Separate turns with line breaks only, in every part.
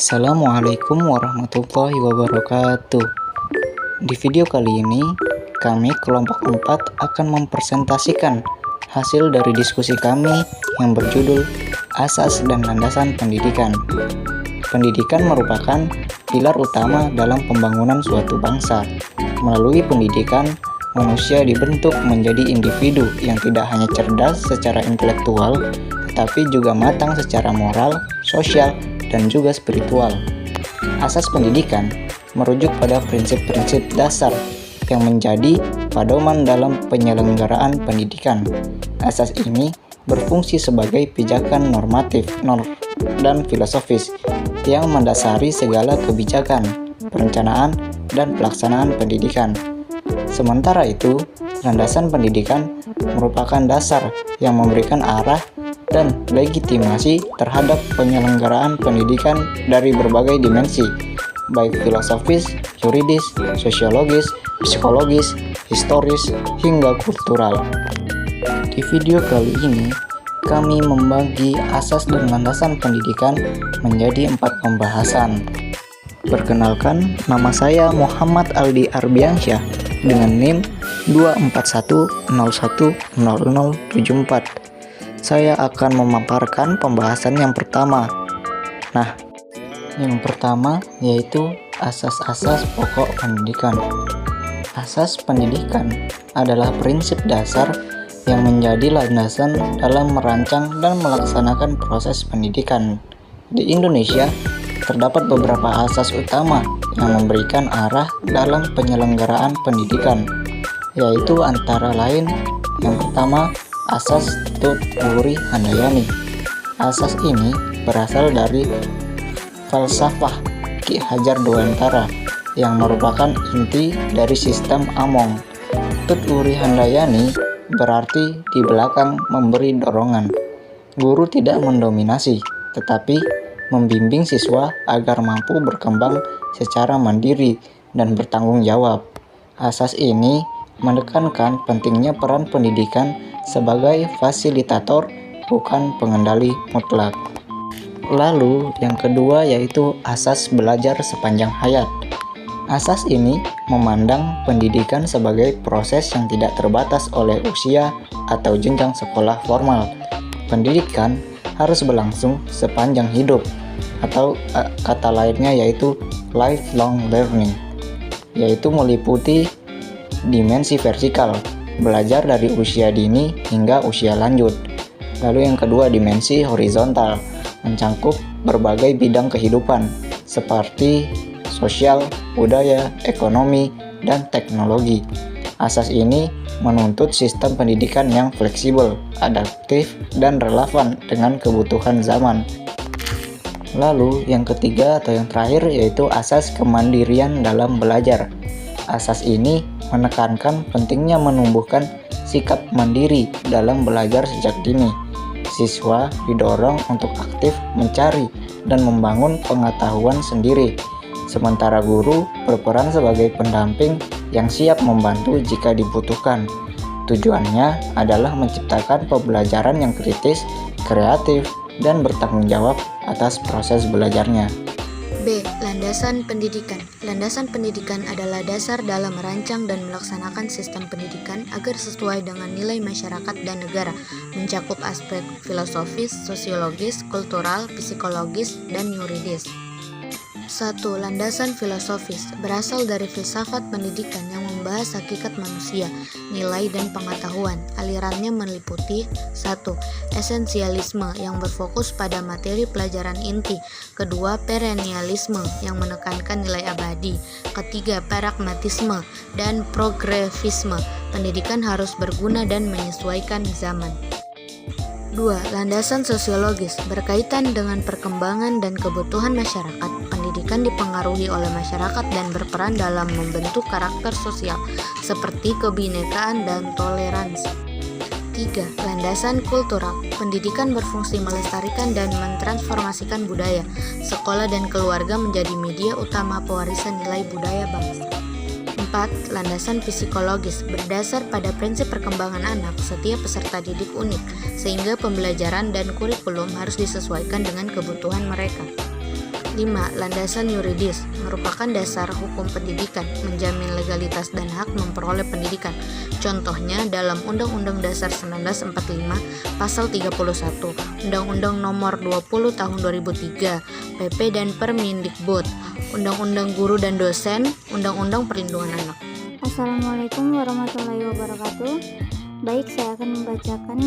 Assalamualaikum warahmatullahi wabarakatuh. Di video kali ini, kami kelompok 4 akan mempresentasikan hasil dari diskusi kami yang berjudul Asas dan Landasan Pendidikan. Pendidikan merupakan pilar utama dalam pembangunan suatu bangsa. Melalui pendidikan, manusia dibentuk menjadi individu yang tidak hanya cerdas secara intelektual, tetapi juga matang secara moral, sosial, dan juga spiritual. Asas pendidikan merujuk pada prinsip-prinsip dasar yang menjadi pedoman dalam penyelenggaraan pendidikan. Asas ini berfungsi sebagai pijakan normatif dan filosofis yang mendasari segala kebijakan, perencanaan, dan pelaksanaan pendidikan. Sementara itu, landasan pendidikan merupakan dasar yang memberikan arah dan legitimasi terhadap penyelenggaraan pendidikan dari berbagai dimensi, baik filosofis, yuridis, sosiologis, psikologis, historis, hingga kultural. Di video kali ini, kami membagi asas dan landasan pendidikan menjadi 4 pembahasan. Perkenalkan, nama saya Muhammad Aldi Arbiansyah dengan NIM 241010074. Saya akan memaparkan pembahasan yang pertama. Nah, yang pertama yaitu asas-asas pokok pendidikan. Asas pendidikan adalah prinsip dasar yang menjadi landasan dalam merancang dan melaksanakan proses pendidikan. Di Indonesia, terdapat beberapa asas utama yang memberikan arah dalam penyelenggaraan pendidikan, yaitu antara lain yang pertama, Asas Tut Wuri Handayani. Asas ini berasal dari falsafah Ki Hajar Dewantara yang merupakan inti dari sistem Among. Tut Wuri Handayani berarti di belakang memberi dorongan. Guru tidak mendominasi, tetapi membimbing siswa agar mampu berkembang secara mandiri dan bertanggung jawab. Asas ini menekankan pentingnya peran pendidikan sebagai fasilitator, bukan pengendali mutlak. Lalu yang kedua yaitu asas belajar sepanjang hayat. Asas ini memandang pendidikan sebagai proses yang tidak terbatas oleh usia atau jenjang sekolah formal. Pendidikan harus berlangsung sepanjang hidup, atau kata lainnya yaitu lifelong learning, yaitu meliputi dimensi vertikal, belajar dari usia dini hingga usia lanjut. Lalu yang kedua dimensi horizontal, mencakup berbagai bidang kehidupan seperti sosial, budaya, ekonomi, dan teknologi. Asas ini menuntut sistem pendidikan yang fleksibel, adaptif, dan relevan dengan kebutuhan zaman. Lalu yang ketiga atau yang terakhir yaitu asas kemandirian dalam belajar. Asas ini menekankan pentingnya menumbuhkan sikap mandiri dalam belajar sejak dini. Siswa didorong untuk aktif mencari dan membangun pengetahuan sendiri, sementara guru berperan sebagai pendamping yang siap membantu jika dibutuhkan. Tujuannya adalah menciptakan pembelajaran yang kritis, kreatif, dan bertanggung jawab atas proses belajarnya.
B. Landasan pendidikan. Landasan pendidikan adalah dasar dalam merancang dan melaksanakan sistem pendidikan agar sesuai dengan nilai masyarakat dan negara, mencakup aspek filosofis, sosiologis, kultural, psikologis, dan yuridis. 1. Landasan filosofis berasal dari filsafat pendidikan yang membahas hakikat manusia, nilai dan pengetahuan. Alirannya meliputi 1. Esensialisme yang berfokus pada materi pelajaran inti. Kedua, perennialisme yang menekankan nilai abadi. Ketiga, pragmatisme dan progresisme. Pendidikan harus berguna dan menyesuaikan zaman. 2. Landasan sosiologis berkaitan dengan perkembangan dan kebutuhan masyarakat. Pendidikan dipengaruhi oleh masyarakat dan berperan dalam membentuk karakter sosial seperti kebinekaan dan toleransi. 3. Landasan kultural. Pendidikan berfungsi melestarikan dan mentransformasikan budaya. Sekolah dan keluarga menjadi media utama pewarisan nilai budaya bangsa. 4. Landasan psikologis berdasar pada prinsip perkembangan anak. Setiap peserta didik unik, sehingga pembelajaran dan kurikulum harus disesuaikan dengan kebutuhan mereka. 5. Landasan yuridis merupakan dasar hukum pendidikan, menjamin legalitas dan hak memperoleh pendidikan. Contohnya dalam Undang-Undang Dasar 1945 Pasal 31, Undang-Undang Nomor 20 Tahun 2003, PP dan Permendikbud, Undang-Undang Guru dan Dosen, Undang-Undang Perlindungan Anak.
Assalamualaikum warahmatullahi wabarakatuh. Baik, saya akan membacakan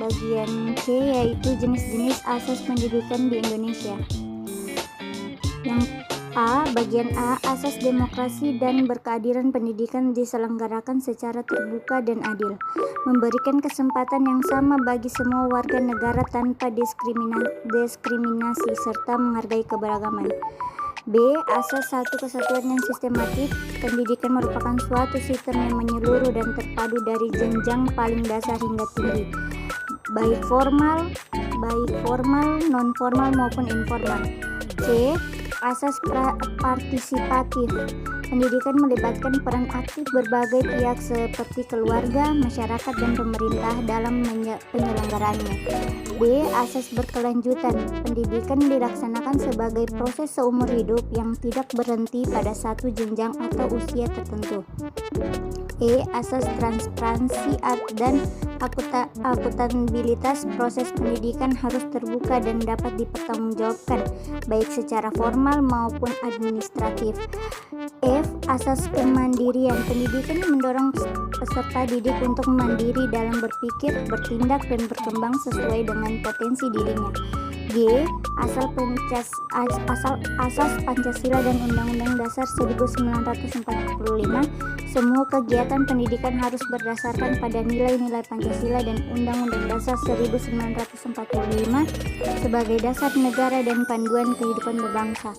bagian C, yaitu jenis-jenis asas pendidikan di Indonesia. Yang A, bagian A, asas demokrasi dan berkeadilan pendidikan diselenggarakan secara terbuka dan adil, memberikan kesempatan yang sama bagi semua warga negara tanpa diskriminasi serta menghargai keberagaman. B. Asas satu kesatuan yang sistematik. Pendidikan merupakan suatu sistem yang menyeluruh dan terpadu dari jenjang paling dasar hingga tinggi, baik formal, non formal maupun informal. C. Asas partisipatif. Pendidikan melibatkan peran aktif berbagai pihak seperti keluarga, masyarakat, dan pemerintah dalam penyelenggaraannya. D. Asas berkelanjutan. Pendidikan dilaksanakan sebagai proses seumur hidup yang tidak berhenti pada satu jenjang atau usia tertentu. E. Asas transparansi dan akuntabilitas. Proses pendidikan harus terbuka dan dapat dipertanggungjawabkan, baik secara formal maupun administratif. F. Asas kemandirian. Pendidikan mendorong peserta didik untuk mandiri dalam berpikir, bertindak, dan berkembang sesuai dengan potensi dirinya. G. Asas Pancasila dan Undang-Undang Dasar 1945. Semua kegiatan pendidikan harus berdasarkan pada nilai-nilai Pancasila dan Undang-Undang Dasar 1945 sebagai dasar negara dan panduan kehidupan berbangsa.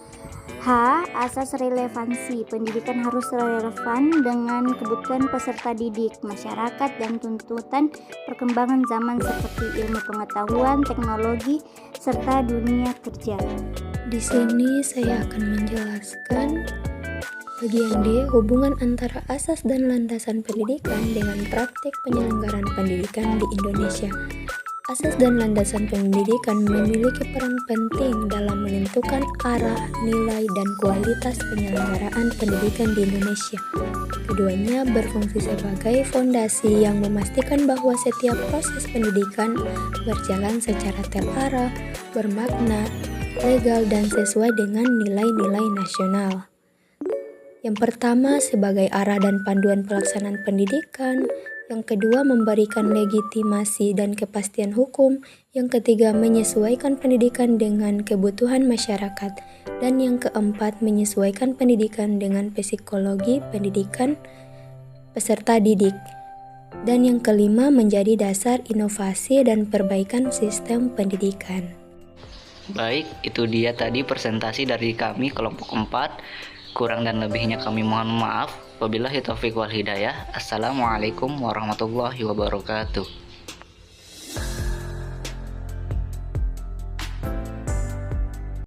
H. Asas relevansi. Pendidikan harus relevan dengan kebutuhan peserta didik, masyarakat, dan tuntutan perkembangan zaman seperti ilmu pengetahuan, teknologi, serta dunia kerja.
Di sini saya akan menjelaskan bagian D, hubungan antara asas dan landasan pendidikan dengan praktik penyelenggaraan pendidikan di Indonesia. Asas dan landasan pendidikan memiliki peran penting dalam menentukan arah, nilai, dan kualitas penyelenggaraan pendidikan di Indonesia. Keduanya berfungsi sebagai fondasi yang memastikan bahwa setiap proses pendidikan berjalan secara terarah, bermakna, legal, dan sesuai dengan nilai-nilai nasional. Yang pertama, sebagai arah dan panduan pelaksanaan pendidikan. Yang kedua, memberikan legitimasi dan kepastian hukum. Yang ketiga, menyesuaikan pendidikan dengan kebutuhan masyarakat. Dan yang keempat, menyesuaikan pendidikan dengan psikologi pendidikan peserta didik. Dan yang kelima, menjadi dasar inovasi dan perbaikan sistem pendidikan.
Baik, itu dia tadi presentasi dari kami kelompok 4. Kurang dan lebihnya kami mohon maaf. Wabillahi taufiq wal hidayah. Assalamualaikum warahmatullahi wabarakatuh.